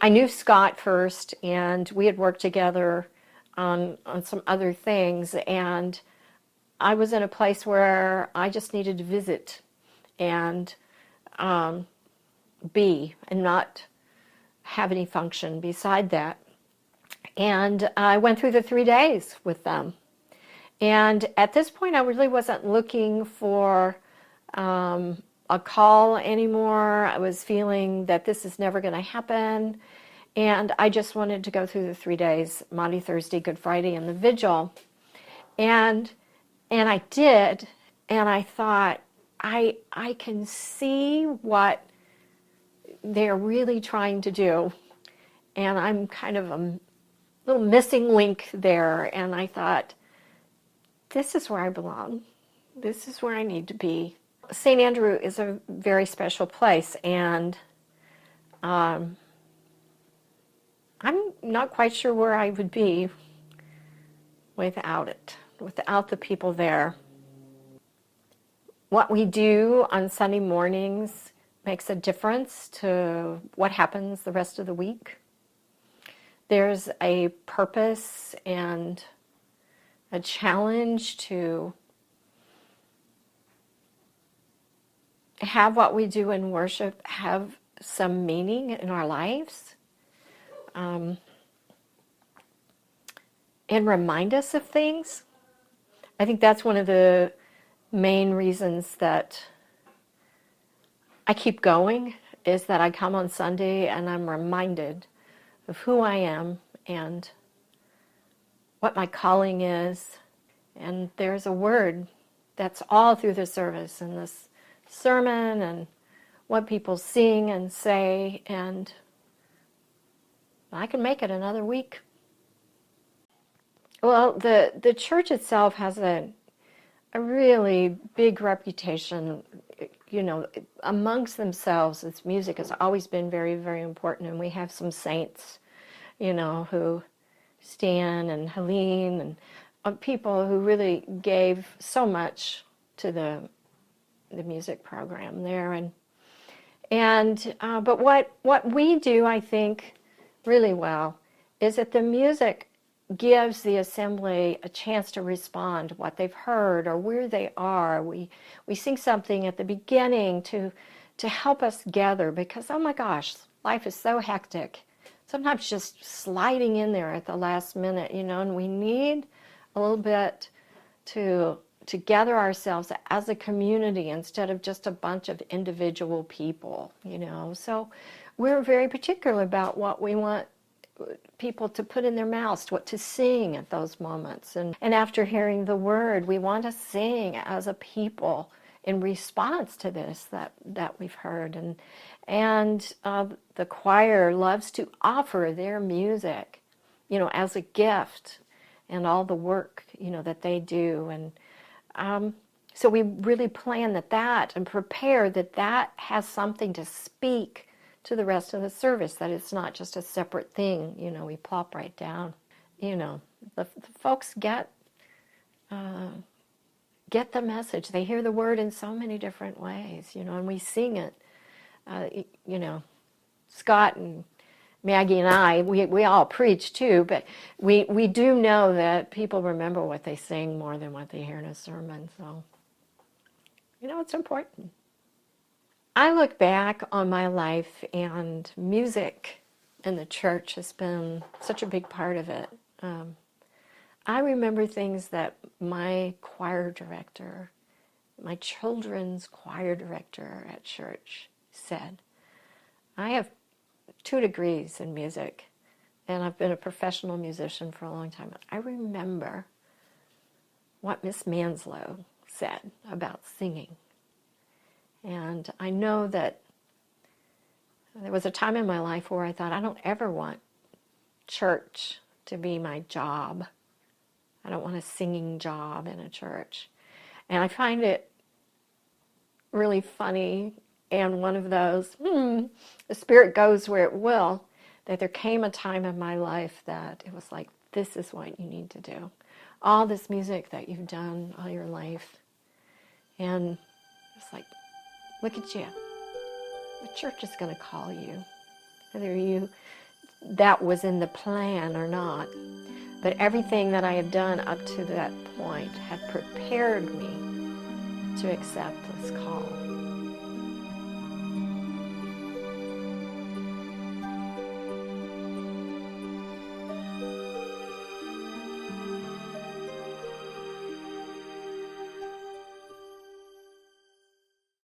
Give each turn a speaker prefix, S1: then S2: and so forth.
S1: I knew Scott first, and we had worked together on some other things, and I was in a place where I just needed to visit and be and not have any function beside that. And I went through the 3 days with them. And at this point, I really wasn't looking for a call anymore. I was feeling that this is never going to happen. And I just wanted to go through the 3 days, Maundy, Thursday, Good Friday, and the vigil. And I did. And I thought, I can see what they're really trying to do. And I'm kind of a little missing link there. And I thought, this is where I belong. This is where I need to be. St. Andrew is a very special place, and I'm not quite sure where I would be without it, without the people there. What we do on Sunday mornings makes a difference to what happens the rest of the week. There's a purpose and a challenge to have what we do in worship have some meaning in our lives, and remind us of things. I think that's one of the main reasons that I keep going, is that I come on Sunday and I'm reminded of who I am and what my calling is. And there's a word that's all through the service and this sermon and what people sing and say, and I can make it another week. Well, the church itself has a really big reputation, amongst themselves. Its music has always been very, very important, and we have some saints, who Stan and Helene and people who really gave so much to the music program there, but what we do, I think, really well, is that the music gives the assembly a chance to respond to what they've heard or where they are. We sing something at the beginning to help us gather, because, oh my gosh, life is so hectic. Sometimes just sliding in there at the last minute, and we need a little bit to gather ourselves as a community instead of just a bunch of individual people, So we're very particular about what we want people to put in their mouths, what to sing at those moments. And after hearing the word, we want to sing as a people in response to this that we've heard. And the choir loves to offer their music, as a gift, and all the work, that they do. And so we really plan that and prepare that has something to speak to the rest of the service, that it's not just a separate thing, we plop right down. The folks get the message. They hear the word in so many different ways, and we sing it. Scott and Maggie and I, we all preach too, but we do know that people remember what they sing more than what they hear in a sermon, so, it's important. I look back on my life, and music in the church has been such a big part of it. I remember things that my choir director, my children's choir director at church said. I have 2 degrees in music, and I've been a professional musician for a long time. I remember what Miss Manslow said about singing. And I know that there was a time in my life where I thought, I don't ever want church to be my job. I don't want a singing job in a church. And I find it really funny, and one of those, the Spirit goes where it will, that there came a time in my life that it was like, this is what you need to do. All this music that you've done all your life. And it's like, look at you. The church is going to call you. Whether you that was in the plan or not. But everything that I had done up to that point had prepared me to accept this call.